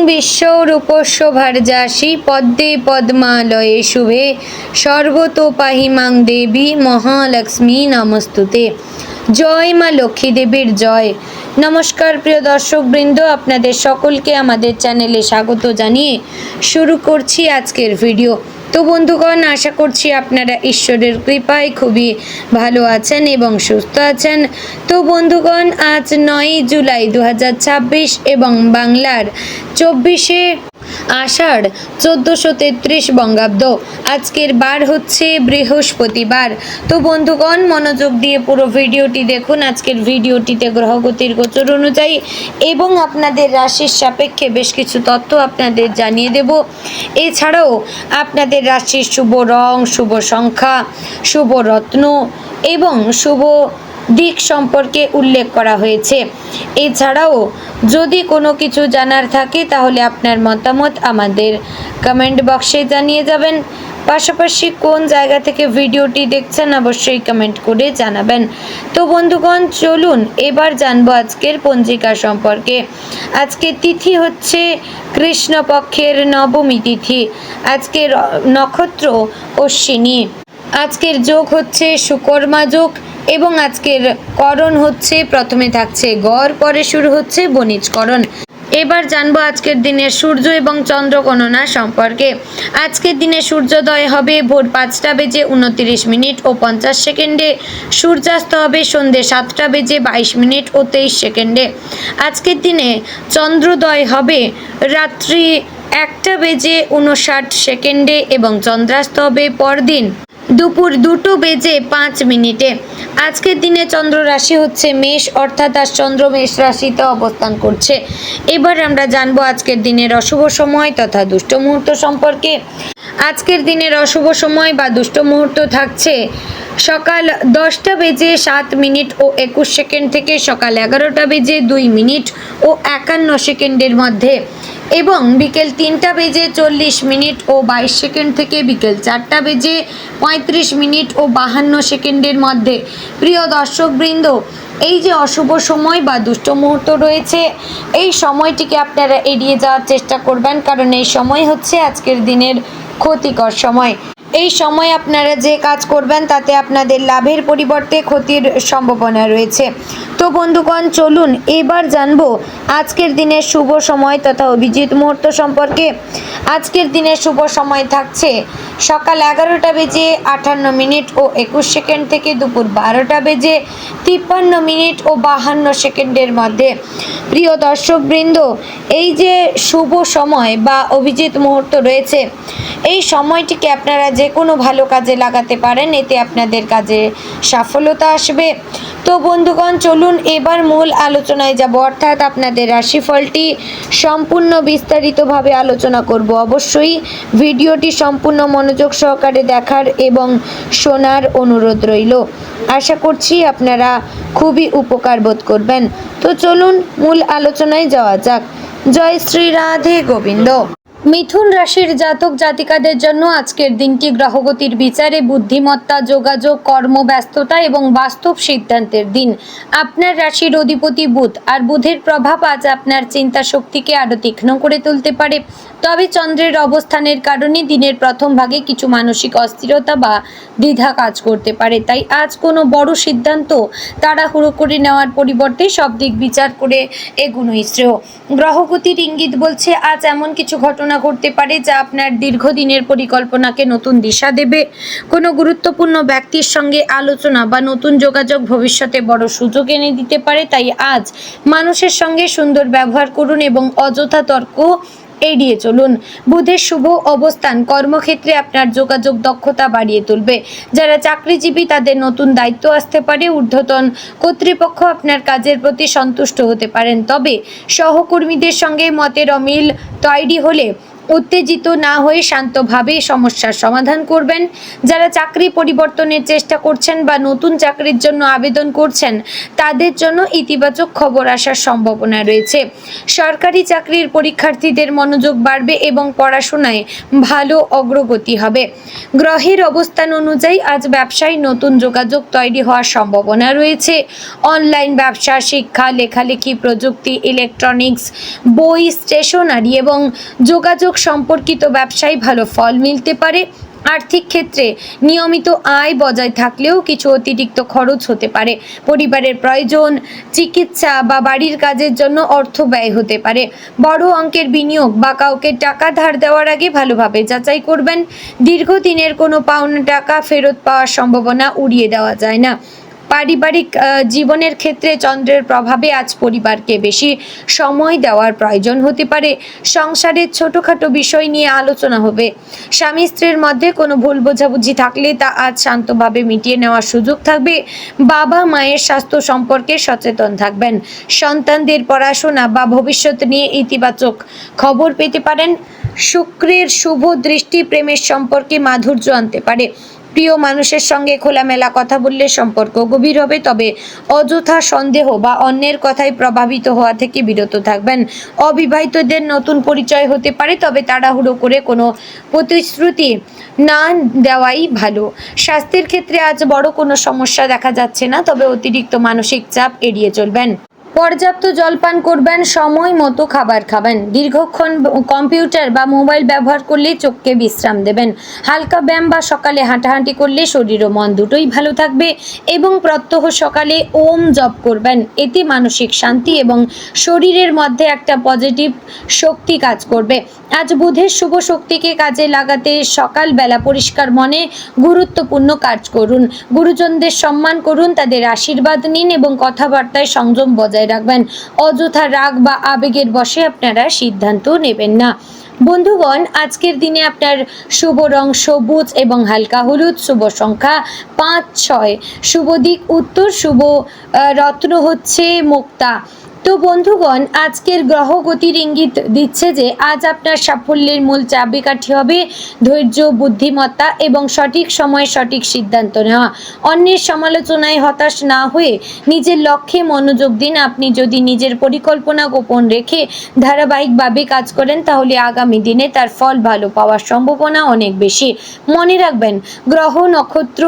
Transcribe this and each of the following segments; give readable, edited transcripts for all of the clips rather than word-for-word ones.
বিশ্বরূপস্য ভার্যাসি পদ্মে পদ্মালয়ে শুভে সর্বতোপাহি মাং দেবী মহালক্ষ্মী নমস্তুতে। জয় মা লক্ষ্মী দেবীর জয়। নমস্কার প্রিয় দর্শকবৃন্দ, আপনাদের সকলকে আমাদের চ্যানেলে স্বাগত জানিয়ে শুরু করছি আজকের ভিডিও। তো বন্ধুগণ, আশা করছি আপনারা ঈশ্বরের কৃপায় খুবই ভালো আছেন এবং সুস্থ আছেন। তো বন্ধুগণ, আজ 9 জুলাই 2026 এবং বাংলার 24শে আষাঢ় 1433 বঙ্গাব্দ। আজকের বার হচ্ছে বৃহস্পতিবার। তো বন্ধুগণ, মনোযোগ দিয়ে পুরো ভিডিওটি দেখুন। আজকের ভিডিওটিতে গ্রহগতির গোচর অনুযায়ী এবং আপনাদের রাশির সাপেক্ষে বেশ কিছু তথ্য আপনাদের জানিয়ে দেব। এছাড়াও আপনাদের রাশির শুভ রং, শুভ সংখ্যা, শুভ রত্ন এবং শুভ দিক সম্পর্কে উল্লেখ করা হয়েছে। এছাড়াও যদি কোনো কিছু জানার থাকে তাহলে আপনার মতামত আমাদের কমেন্ট বক্সে জানিয়ে যাবেন। পাশাপাশি কোন জায়গা থেকে ভিডিওটি দেখছেন অবশ্যই কমেন্ট করে জানাবেন। তো বন্ধুগণ, চলুন এবার জানবো আজকের পঞ্জিকা সম্পর্কে। আজকের তিথি হচ্ছে কৃষ্ণপক্ষের নবমী তিথি। আজকের নক্ষত্র অশ্বিনী। আজকের যোগ হচ্ছে সুকর্মা যোগ এবং আজকের করণ হচ্ছে, প্রথমে থাকছে গড়, পরে শুরু হচ্ছে বণিজকরণ। এবার জানবো আজকের দিনের সূর্য এবং চন্দ্র গণনা সম্পর্কে। আজকের দিনে সূর্যোদয় হবে ভোর 5:29:50 সূর্যাস্ত হবে সন্ধ্যে 7:22 ও 23 সেকেন্ডে। আজকের দিনে চন্দ্রোদয় হবে রাত্রি 1:59 এবং চন্দ্রাস্ত হবে পরদিন দুপুর 2:05। আজকের দিনে চন্দ্র রাশি হচ্ছে মেষ, অর্থাৎ আজ চন্দ্র মেষ রাশিতে অবস্থান করছে। এবার আমরা জানবো আজকের দিনের অশুভ সময় তথা দুষ্ট মুহূর্ত সম্পর্কে। আজকের দিনের অশুভ সময় বা দুষ্ট মুহূর্ত থাকছে সকাল 10:07 ও 21 সেকেন্ড থেকে সকাল 11:02 ও 51 সেকেন্ডের মধ্যে এবং বিকেল 3:40 ও 22 সেকেন্ড থেকে বিকেল 4:35 ও 52 সেকেন্ডের মধ্যে। প্রিয় দর্শকবৃন্দ, এই যে অশুভ সময় বা দুষ্ট মুহূর্ত রয়েছে, এই সময়টিকে আপনারা এড়িয়ে যাওয়ার চেষ্টা করবেন, কারণ এই সময় হচ্ছে আজকের দিনের ক্ষতিকর সময়। এই সময় আপনারা যে কাজ করবেন তাতে আপনাদের লাভের পরিবর্তে ক্ষতির সম্ভাবনা রয়েছে। তো বন্ধুগণ, চলুন এবার জানবো আজকের দিনের শুভ সময় তথা অভিজিৎ মুহূর্ত সম্পর্কে। আজকের দিনের শুভ সময় থাকছে সকাল 11:58 ও 21 সেকেন্ড থেকে দুপুর 12:53 ও 52 সেকেন্ডের মধ্যে। প্রিয় দর্শকবৃন্দ, এই যে শুভ সময় বা অভিজিৎ মুহূর্ত রয়েছে, এই সময়টিকে আপনারা যে কোনো ভালো কাজে লাগাতে পারেন, এতে আপনাদের কাজে সফলতা আসবে। তো বন্ধুগণ, চলুন এবার মূল আলোচনায় যাব, অর্থাৎ আপনাদের রাশিফলটি সম্পূর্ণ বিস্তারিতভাবে আলোচনা করব। অবশ্যই ভিডিওটি সম্পূর্ণ মনোযোগ সহকারে দেখার এবং শোনার অনুরোধ রইল। আশা করছি আপনারা খুবই উপকার বোধ করবেন। তো চলুন মূল আলোচনায় যাওয়া যাক। জয় শ্রী রাধে গোবিন্দ। মিথুন রাশির জাতক জাতিকাদের জন্য আজকের দিনটি গ্রহগতির বিচারে বুদ্ধিমত্তা, যোগাযোগ, কর্মব্যস্ততা এবং বাস্তব সিদ্ধান্তের দিন। আপনার রাশির অধিপতি বুধ, আর বুধের প্রভাব আজ আপনার চিন্তা শক্তিকে আরও তীক্ষ্ণ করে তুলতে পারে। তবে চন্দ্রের অবস্থানের কারণে দিনের প্রথম ভাগে কিছু মানসিক অস্থিরতা বা দ্বিধা কাজ করতে পারে। তাই আজ কোনো বড় সিদ্ধান্ত তাড়াহুড়ো করে নেওয়ার পরিবর্তে সব দিক বিচার করে এগোনোই শ্রেয়। গ্রহগতির ইঙ্গিত বলছে আজ এমন কিছু ঘটনা ঘটতে পারে যা আপনার দীর্ঘদিনের পরিকল্পনাকে নতুন দিশা দেবে। কোনো গুরুত্বপূর্ণ ব্যক্তির সঙ্গে আলোচনা বা নতুন যোগাযোগ ভবিষ্যতে বড় সুযোগ এনে দিতে পারে। তাই আজ মানুষের সঙ্গে সুন্দর ব্যবহার করুন এবং অযথা তর্ক এড়িয়ে চলুন। বুধের শুভ অবস্থান কর্মক্ষেত্রে আপনার যোগাযোগ দক্ষতা বাড়িয়ে তুলবে। যারা চাকরিজীবী তাদের নতুন দায়িত্ব আসতে পারে। ঊর্ধ্বতন কর্তৃপক্ষ আপনার কাজের প্রতি সন্তুষ্ট হতে পারেন। তবে সহকর্মীদের সঙ্গে মতের অমিল তৈরি হলে উত্তেজিত না হয়ে শান্তভাবে সমস্যার সমাধান করবেন। যারা চাকরি পরিবর্তনের চেষ্টা করছেন বা নতুন চাকরির জন্য আবেদন করছেন তাদের জন্য ইতিবাচক খবর আসার সম্ভাবনা রয়েছে। সরকারি চাকরির পরীক্ষার্থীদের মনোযোগ বাড়বে এবং পড়াশোনায় ভালো অগ্রগতি হবে। গ্রহের অবস্থান অনুযায়ী আজ ব্যবসায় নতুন যোগাযোগ তৈরি হওয়ার সম্ভাবনা রয়েছে। অনলাইন ব্যবসা, শিক্ষা, লেখালেখি, প্রযুক্তি, ইলেকট্রনিক্স, বই, স্টেশনারি এবং যোগাযোগ সম্পর্কিত ব্যবসায় ভালো ফল মিলতে পারে। আর্থিক ক্ষেত্রে নিয়মিত আয় বজায় থাকলেও কিছু অতিরিক্ত খরচ হতে পারে। পরিবারের প্রয়োজন, চিকিৎসা বা বাড়ির কাজের জন্য অর্থ ব্যয় হতে পারে। বড় অঙ্কের বিনিয়োগ বা কাউকে টাকা ধার দেওয়ার আগে ভালোভাবে যাচাই করবেন। দীর্ঘদিনের কোনো পাওনা টাকা ফেরত পাওয়ার সম্ভাবনা উড়িয়ে দেওয়া যায় না। পারিবারিক জীবনের ক্ষেত্রে চন্দ্রের প্রভাবে আজ পরিবারকে বেশি সময় দেওয়ার প্রয়োজন হতে পারে। সংসারের ছোটোখাটো বিষয় নিয়ে আলোচনা হবে। স্বামী স্ত্রীর মধ্যে কোনো ভুল বোঝাবুঝি থাকলে তা আজ শান্তভাবে মিটিয়ে নেওয়ার সুযোগ থাকবে। বাবা মায়ের স্বাস্থ্য সম্পর্কে সচেতন থাকবেন। সন্তানদের পড়াশোনা বা ভবিষ্যৎ নিয়ে ইতিবাচক খবর পেতে পারেন। শুক্রের শুভ দৃষ্টি প্রেমের সম্পর্কে মাধুর্য আনতে পারে। প্রিয় মানুষের সঙ্গে খোলামেলা কথা বললে সম্পর্ক গভীর হবে, তবে অযথা সন্দেহ বা অন্যের কথায় প্রভাবিত হওয়া থেকে বিরত থাকবেন। অবিবাহিতদের নতুন পরিচয় হতে পারে, তবে তাড়াহুড়ো করে কোনো প্রতিশ্রুতি না দেওয়াই ভালো। স্বাস্থ্যের ক্ষেত্রে আজ বড় কোনো সমস্যা দেখা যাচ্ছে না, তবে অতিরিক্ত মানসিক চাপ এড়িয়ে চলবেন। পর্যাপ্ত জলপান করবেন, সময় মতো খাবার খাবেন। দীর্ঘক্ষণ কম্পিউটার বা মোবাইল ব্যবহার করলে চোখকে বিশ্রাম দেবেন। হালকা ব্যায়াম বা সকালে হাঁটাহাঁটি করলে শরীর ও মন দুটোই ভালো থাকবে এবং প্রত্যহ সকালে ওম জপ করবেন। এতে মানসিক শান্তি এবং শরীরের মধ্যে একটা পজিটিভ শক্তি কাজ করবে। আজ বুধের শুভ শক্তিকে কাজে লাগাতে সকালবেলা পরিষ্কার মনে গুরুত্বপূর্ণ কাজ করুন। গুরুজনদের সম্মান করুন, তাদের আশীর্বাদ নিন এবং কথাবার্তায় সংযম বজায় রাখবেন। অযথা রাগ বা আবেগের বশে আপনারা সিদ্ধান্ত নেবেন না। বন্ধুগণ, আজকের দিনে আপনার শুভ রং সবুজ এবং হালকা হলুদ, শুভ সংখ্যা 5, 6, শুভ দিক উত্তর, শুভ রত্ন হচ্ছে মুক্তা। তো বন্ধুগণ, আজকের গ্রহ গতির ইঙ্গিত দিচ্ছে যে আজ আপনার সাফল্যের মূল চাবিকাঠি হবে ধৈর্য, বুদ্ধিমত্তা এবং সঠিক সময়ে সঠিক সিদ্ধান্ত নেওয়া। অন্যের সমালোচনায় হতাশ না হয়ে নিজের লক্ষ্যে মনোযোগ দিন। আপনি যদি নিজের পরিকল্পনা গোপন রেখে ধারাবাহিকভাবে কাজ করেন তাহলে আগামী দিনে তার ফল ভালো পাওয়ার সম্ভাবনা অনেক বেশি। মনে রাখবেন, গ্রহ নক্ষত্র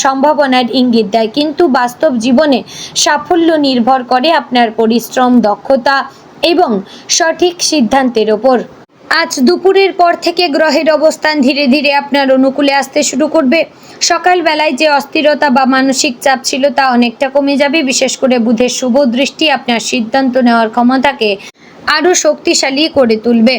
সম্ভাবনার ইঙ্গিত দেয়, কিন্তু বাস্তব জীবনে সাফল্য নির্ভর করে আপনার পরিশ্রম, দক্ষতা এবং সঠিক সিদ্ধান্তের ওপর। আজ দুপুরের পর থেকে গ্রহের অবস্থান ধীরে ধীরে আপনার অনুকূলে আসতে শুরু করবে। সকালবেলায় যে অস্থিরতা বা মানসিক চাপ ছিল তা অনেকটা কমে যাবে। বিশেষ করে বুধের শুভ দৃষ্টি আপনার সিদ্ধান্ত নেওয়ার ক্ষমতাকে আরও শক্তিশালী করে তুলবে।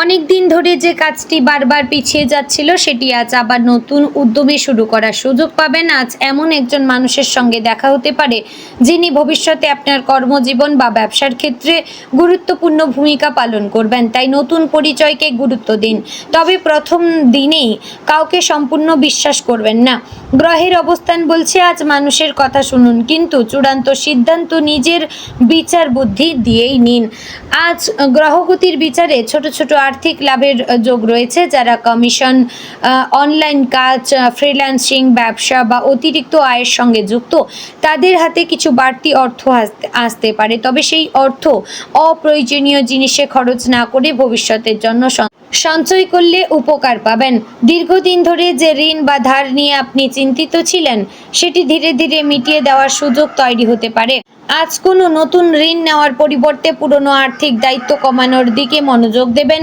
অনেক দিন ধরে যে কাজটি বারবার পিছিয়ে যাচ্ছিল সেটি আজ আবার নতুন উদ্যমে শুরু করার সুযোগ পাবেন। আজ এমন একজন মানুষের সঙ্গে দেখা হতে পারে যিনি ভবিষ্যতে আপনার কর্মজীবন বা ব্যবসার ক্ষেত্রে গুরুত্বপূর্ণ ভূমিকা পালন করবেন। তাই নতুন পরিচয়কে গুরুত্ব দিন, তবে প্রথম দিনেই কাউকে সম্পূর্ণ বিশ্বাস করবেন না। গ্রহের অবস্থান বলছে আজ মানুষের কথা শুনুন, কিন্তু চূড়ান্ত সিদ্ধান্ত নিজের বিচার বুদ্ধি দিয়েই নিন। আজ গ্রহগতির বিচারে ছোট ছোট আর্থিক লাভের যোগ রয়েছে। যারা কমিশন, অনলাইন কাজ, ফ্রিল্যান্সিং, ব্যবসা বা অতিরিক্ত আয়ের সঙ্গে যুক্ত তাদের হাতে কিছু বাড়তি অর্থ আসতে পারে, তবে সেই অর্থ অপ্রয়োজনীয় জিনিসে খরচ না করে ভবিষ্যতের জন্য সঞ্চয় করলে উপকার পাবেন। দীর্ঘদিন ধরে যে ঋণ বা ধার নিয়ে আপনি চিন্তিত ছিলেন সেটি ধীরে ধীরে মিটিয়ে দেওয়ার সুযোগ তৈরি হতে পারে। আজ কোনো নতুন ঋণ নেওয়ার পরিবর্তে পুরনো আর্থিক দায়িত্ব কমানোর দিকে মনোযোগ দেবেন।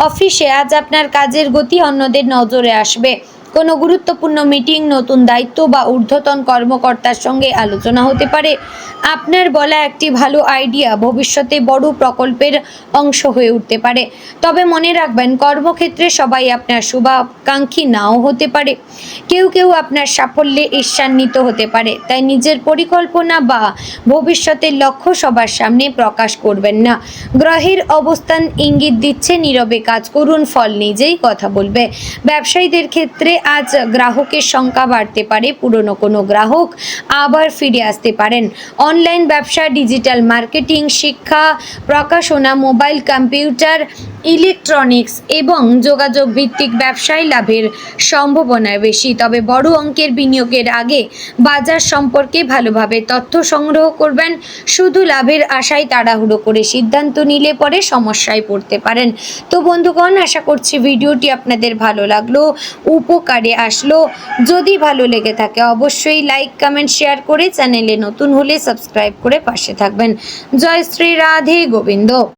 অফিসে আজ আপনার কাজের গতি অন্যদের নজরে আসবে। কোনো গুরুত্বপূর্ণ মিটিং, নতুন দায়িত্ব বা ঊর্ধ্বতন কর্মকর্তার সঙ্গে আলোচনা হতে পারে। আপনার বলা একটি ভালো আইডিয়া ভবিষ্যতে বড় প্রকল্পের অংশ হয়ে উঠতে পারে। তবে মনে রাখবেন, কর্মক্ষেত্রে সবাই আপনার শুভাকাঙ্ক্ষী নাও হতে পারে। কেউ কেউ আপনার সাফল্যে ঈর্ষান্বিত হতে পারে, তাই নিজের পরিকল্পনা বা ভবিষ্যতের লক্ষ্য সবার সামনে প্রকাশ করবেন না। গ্রহের অবস্থান ইঙ্গিত দিচ্ছে নীরবে কাজ করুন, ফল নিজেই কথা বলবে। ব্যবসায়ীদের ক্ষেত্রে আজ গ্রাহকের সংখ্যা বাড়তে পারে। পুরনো কোনো গ্রাহক আবার ফিরে আসতে পারেন। অনলাইন ব্যবসা, ডিজিটাল মার্কেটিং, শিক্ষা, প্রকাশনা, মোবাইল, কম্পিউটার ইলেকট্রনিক্স এবং যোগাযোগ ভিত্তিক ব্যবসায় লাভের সম্ভাবনা বেশি। তবে বড় অঙ্কের বিনিয়োগের আগে বাজার সম্পর্কে ভালোভাবে তথ্য সংগ্রহ করবেন। শুধু লাভের আশায় তাড়াহুড়ো করে সিদ্ধান্ত নিলে পরে সমস্যায় পড়তে পারেন। তো বন্ধুগণ, আশা করছি ভিডিওটি আপনাদের ভালো লাগলো, উপকারে আসলো। যদি ভালো লেগে থাকে অবশ্যই লাইক, কমেন্ট, শেয়ার করে চ্যানেলে নতুন হলে সাবস্ক্রাইব করে পাশে থাকবেন। জয় শ্রী রাধে গোবিন্দ।